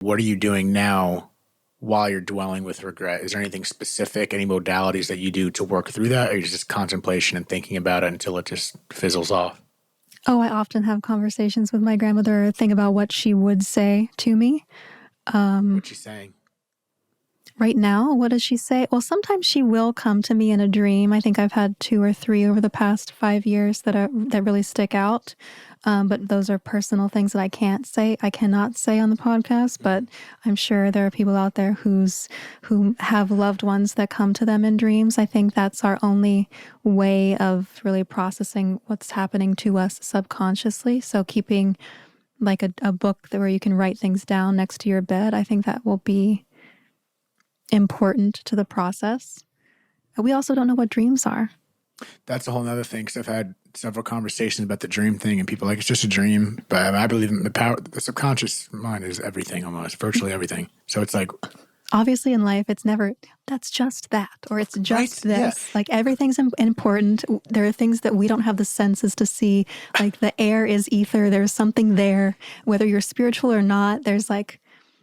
What are you doing now while you're dwelling with regret? Is there anything specific, any modalities that you do to work through that, or is it just contemplation and thinking about it until it just fizzles off? Oh, I often have conversations with my grandmother, think about what she would say to me. What's she saying? Right now, what does she say? Well, sometimes she will come to me in a dream. I think I've had 2 or 3 over the past 5 years that really stick out. But those are personal things that I cannot say on the podcast. But I'm sure there are people out there who have loved ones that come to them in dreams. I think that's our only way of really processing what's happening to us subconsciously. So keeping like a book where you can write things down next to your bed, I think that will be important to the process. We also don't know what dreams are. That's a whole nother thing, because I've had several conversations about the dream thing, and people are like, it's just a dream. But I believe in the power. The subconscious mind is everything, almost virtually everything. So it's like, obviously in life, it's never, that's just that, or it's just right, this. yeah. Like everything's important. There are things that we don't have the senses to see. Like the air is ether. There's something there, whether you're spiritual or not. There's like,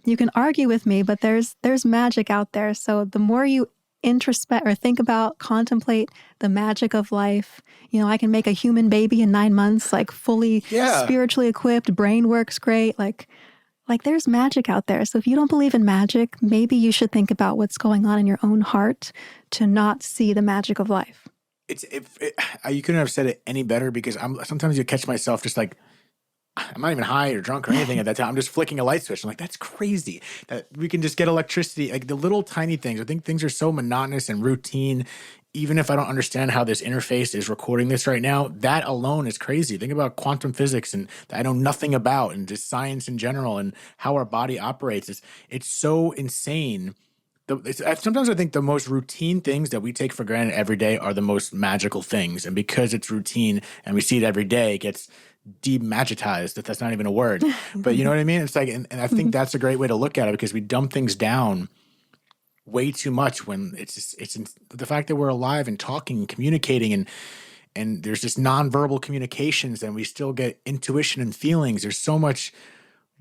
you can argue with me, but there's magic out there. So the more you introspect or think about, contemplate the magic of life, I can make a human baby in 9 months, like fully spiritually equipped, brain works great. Like there's magic out there. So if you don't believe in magic, maybe you should think about what's going on in your own heart to not see the magic of life. You couldn't have said it any better, because sometimes you catch myself just like, I'm not even high or drunk or anything at that time. I'm just flicking a light switch. I'm like, that's crazy that we can just get electricity. Like the little tiny things. I think things are so monotonous and routine. Even if I don't understand how this interface is recording this right now, that alone is crazy. Think about quantum physics and that I know nothing about, and just science in general and how our body operates. It's so insane. Sometimes I think the most routine things that we take for granted every day are the most magical things. And because it's routine and we see it every day, it gets demagitized, if that's not even a word. But you know what I mean? It's like, and I think that's a great way to look at it, because we dumb things down way too much when it's the fact that we're alive and talking and communicating, and there's just nonverbal communications, and we still get intuition and feelings. There's so much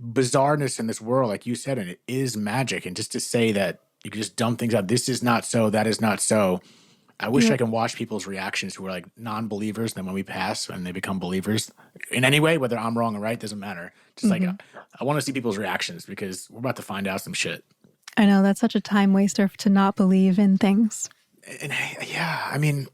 bizarreness in this world, like you said, and it is magic. And just to say that you can just dumb things out, this is not so, that is not so. I wish I can watch people's reactions who are like non-believers. Then when we pass and they become believers in any way, whether I'm wrong or right, doesn't matter. Just like, I want to see people's reactions, because we're about to find out some shit. I know, that's such a time waster to not believe in things. And yeah, I mean,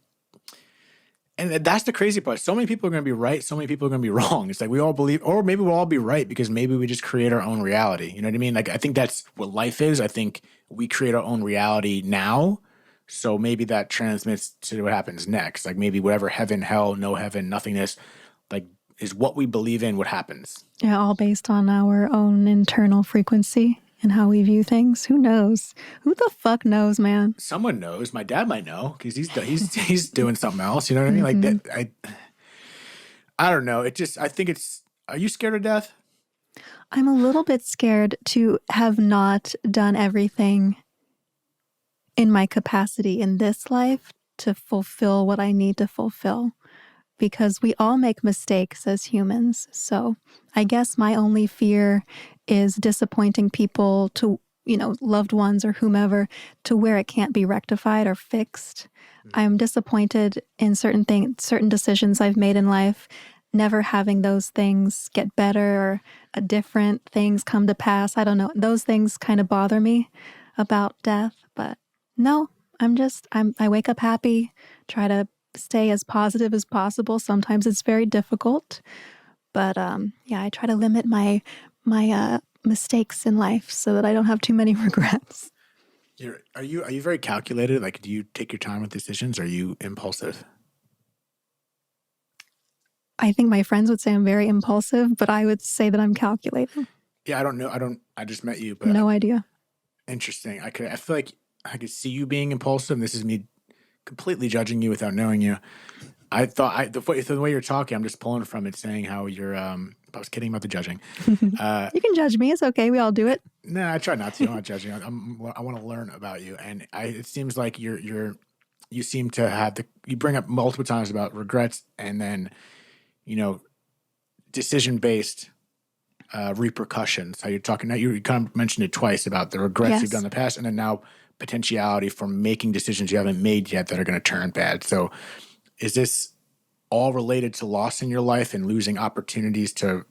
and that's the crazy part. So many people are going to be right. So many people are going to be wrong. It's like we all believe, or maybe we'll all be right, because maybe we just create our own reality. You know what I mean? Like, I think that's what life is. I think we create our own reality now. So maybe that transmits to what happens next. Like maybe whatever heaven, hell, no heaven, nothingness, like is what we believe in, what happens. Yeah, all based on our own internal frequency and how we view things. Who knows? Who the fuck knows, man? Someone knows. My dad might know, because he's doing something else. You know what I mean? Like that. I don't know. I think it's. Are you scared of death? I'm a little bit scared to have not done everything in my capacity in this life to fulfill what I need to fulfill, because we all make mistakes as humans. So I guess my only fear is disappointing people, to, loved ones or whomever, to where it can't be rectified or fixed. I'm disappointed in certain decisions I've made in life, never having those things get better or different things come to pass. I don't know. Those things kind of bother me about death, but no, I wake up happy, try to stay as positive as possible. Sometimes it's very difficult, but I try to limit my mistakes in life so that I don't have too many regrets. Are you very calculated? Like, do you take your time with decisions? Or are you impulsive? I think my friends would say I'm very impulsive, but I would say that I'm calculated. Yeah, I don't know. I just met you, but no idea. Interesting. I feel like I could see you being impulsive. This is me completely judging you without knowing you. I thought the way you're talking, I'm just pulling from it, saying how you're. I was kidding about the judging. You can judge me. It's okay. We all do it. No, I try not to. I'm not judging. I want to learn about you, and it seems like you seem to have you bring up multiple times about regrets, and then, decision based repercussions. How you're talking now, you kind of mentioned it twice about the regrets you've Yes. done in the past, and then now potentiality from making decisions you haven't made yet that are going to turn bad. So is this all related to loss in your life and losing opportunities to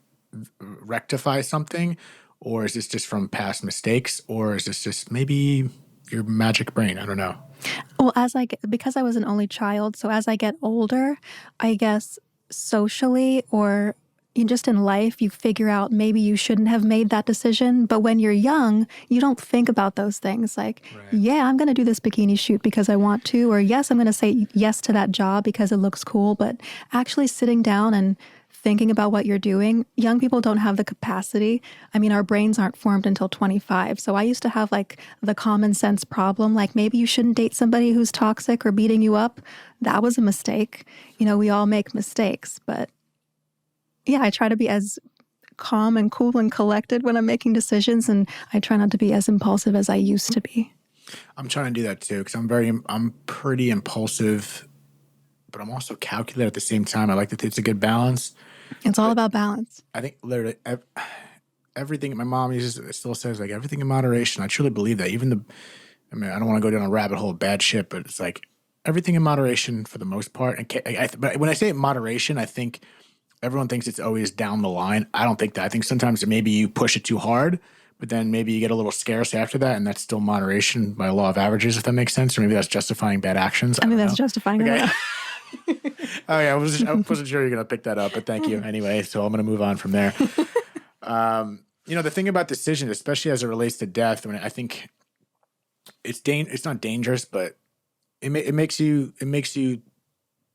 rectify something? Or is this just from past mistakes? Or is this just maybe your magic brain? I don't know. Well, because I was an only child, so as I get older, I guess socially or just in life, you figure out maybe you shouldn't have made that decision. But when you're young, you don't think about those things like, yeah, I'm going to do this bikini shoot because I want to, or yes, I'm going to say yes to that job because it looks cool. But actually sitting down and thinking about what you're doing, young people don't have the capacity. I mean, our brains aren't formed until 25. So I used to have like the common sense problem, like maybe you shouldn't date somebody who's toxic or beating you up. That was a mistake. We all make mistakes, but yeah, I try to be as calm and cool and collected when I'm making decisions, and I try not to be as impulsive as I used to be. I'm trying to do that too because I'm pretty impulsive, but I'm also calculated at the same time. I like that it's a good balance. It's all about balance. I think literally everything my mom still says, like everything in moderation. I truly believe that. I don't want to go down a rabbit hole of bad shit, but it's like everything in moderation for the most part. But when I say moderation, I think everyone thinks it's always down the line. I don't think that. I think sometimes maybe you push it too hard, but then maybe you get a little scarce after that, and that's still moderation by law of averages, if that makes sense. Or maybe that's justifying bad actions. I think that's justifying okay. that. Oh yeah, I wasn't sure you were gonna pick that up, but thank you anyway. So I'm gonna move on from there. The thing about decisions, especially as it relates to death, I think it's not dangerous, but it makes you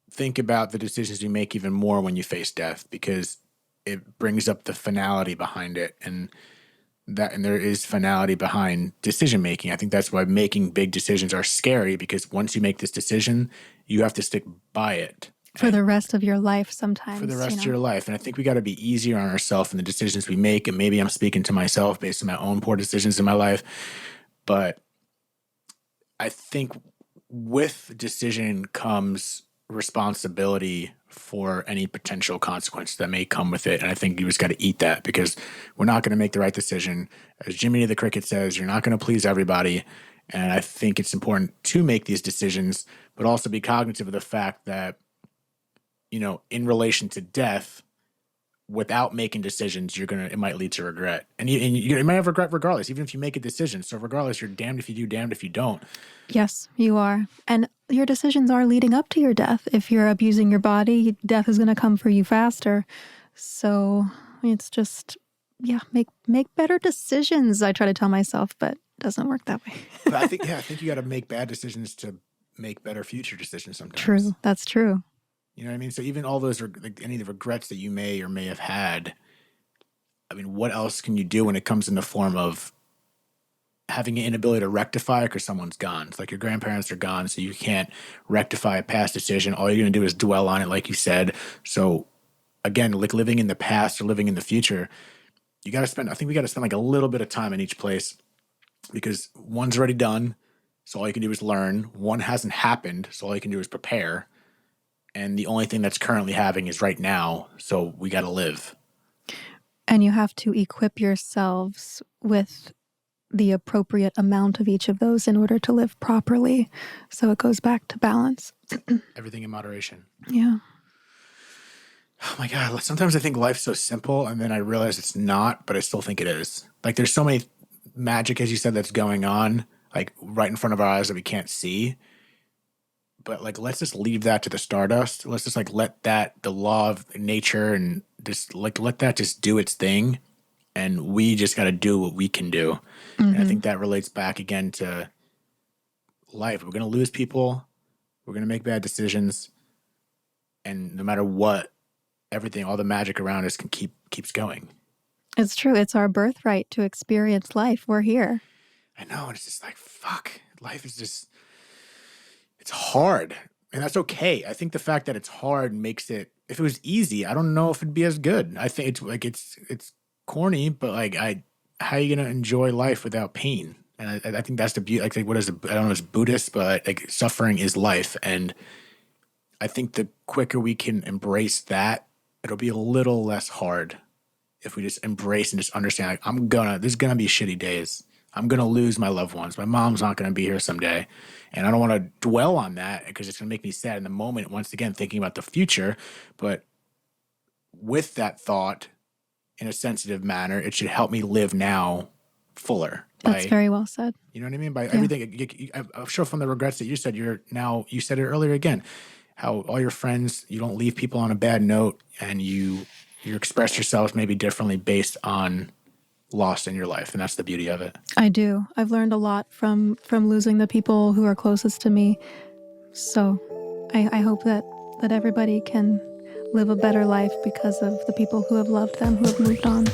think about the decisions you make even more when you face death, because it brings up the finality behind it, and there is finality behind decision making. I think that's why making big decisions are scary, because once you make this decision, you have to stick by it for the rest of your life sometimes. For the rest of your life. And I think we got to be easier on ourselves in the decisions we make. And maybe I'm speaking to myself based on my own poor decisions in my life. But I think with decision comes responsibility for any potential consequence that may come with it. And I think you just got to eat that, because we're not going to make the right decision. As Jiminy the Cricket says, you're not going to please everybody. And I think it's important to make these decisions, but also be cognizant of the fact that, in relation to death, without making decisions, it might lead to regret. And you might have regret regardless, even if you make a decision. So regardless, you're damned if you do, damned if you don't. Yes, you are. And your decisions are leading up to your death. If you're abusing your body, death is going to come for you faster. So it's just, make better decisions, I try to tell myself, but it doesn't work that way. But I think you got to make bad decisions to make better future decisions sometimes. True. That's true. You know what I mean? So even all those, any of the regrets that you may or may have had, I mean, what else can you do when it comes in the form of having an inability to rectify because someone's gone? It's like your grandparents are gone, so you can't rectify a past decision. All you're going to do is dwell on it, like you said. So again, like living in the past or living in the future, we got to spend like a little bit of time in each place, because one's already done. So all you can do is learn. One hasn't happened. So all you can do is prepare. And the only thing that's currently happening is right now. So we got to live. And you have to equip yourselves with the appropriate amount of each of those in order to live properly. So it goes back to balance. Everything in moderation. Yeah. Oh my God. Sometimes I think life's so simple, and then I realize it's not, but I still think it is. Like there's so many magic, as you said, that's going on, like right in front of our eyes that we can't see. But like, let's just leave that to the stardust. Let's just like let the law of nature and just like let that just do its thing. And we just got to do what we can do. Mm-hmm. And I think that relates back again to life. We're going to lose people. We're going to make bad decisions. And no matter what, everything, all the magic around us keeps going. It's true. It's our birthright to experience life. We're here. I know. And it's just like, fuck. Life is just... it's hard, and that's okay. I think the fact that it's hard makes it, if it was easy, I don't know if it'd be as good. I think it's corny, but like how are you going to enjoy life without pain? And I think that's the beauty. Like what is it? I don't know, it's Buddhist, but like suffering is life. And I think the quicker we can embrace that, it'll be a little less hard. if we just embrace and just understand, like, there's gonna be shitty days. I'm gonna lose my loved ones. My mom's not gonna be here someday. And I don't want to dwell on that because it's gonna make me sad in the moment, once again, thinking about the future. But with that thought, in a sensitive manner, it should help me live now fuller. That's very well said. You know what I mean? By everything, I'm sure from the regrets that you said, you said it earlier again, how all your friends, you don't leave people on a bad note, and you express yourselves maybe differently based on loss in your life. And that's the beauty of it. I do. I've learned a lot from losing the people who are closest to me. So I hope that everybody can live a better life because of the people who have loved them, who have moved on.